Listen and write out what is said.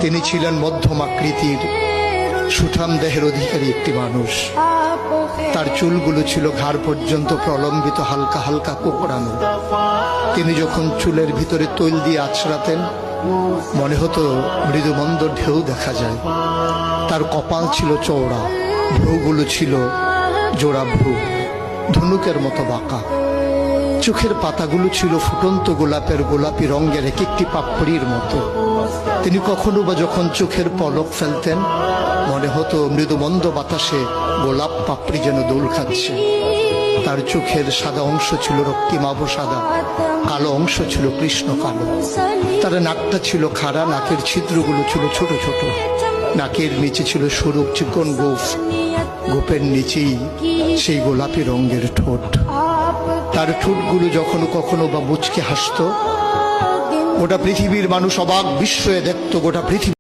তিনি ছিলেন মধ্যম আকৃতির সুঠাম দেহের অধিকারী একটি মানুষ। তার চুলগুলো ছিল ঘাড় পর্যন্ত প্রলম্বিত, হালকা হালকা কোঁকড়ানো। তিনি যখন চুলের ভিতরে তৈল দিয়ে আছড়াতেন মনে হতো মৃদুমন্দ ঢেউ দেখা যায়। তার কপাল ছিল চওড়া, ভ্রুগুলো ছিল জোড়া ভ্রু, ধনুকের মতো বাঁকা। চোখের পাতাগুলো ছিল ফুটন্ত গোলাপের গোলাপি রঙের এক একটি পাপড়ির মতো। তিনি কখনো বা যখন চোখের পলক ফেলতেন মনে হতো মৃদুমন্দ বাতাসে গোলাপ পাপড়ি যেন দোল খাচ্ছে। তার চোখের সাদা অংশ ছিল রক্তিমাভ সাদা, কালো অংশ ছিল কৃষ্ণ কালো। তার নাকটা ছিল খাড়া, নাকের ছিদ্রগুলো ছিল ছোট ছোট। নাকের নিচে ছিল সরু চিকন গোঁফ, গোঁফের নিচেই সেই গোলাপি রঙের ঠোঁট। তার ঠোঁটগুলো যখনো কখনো বা মুচকে হাসত। গোটা পৃথিবীর মানুষ অবাক বিস্ময়ে দেখত। গোটা পৃথিবী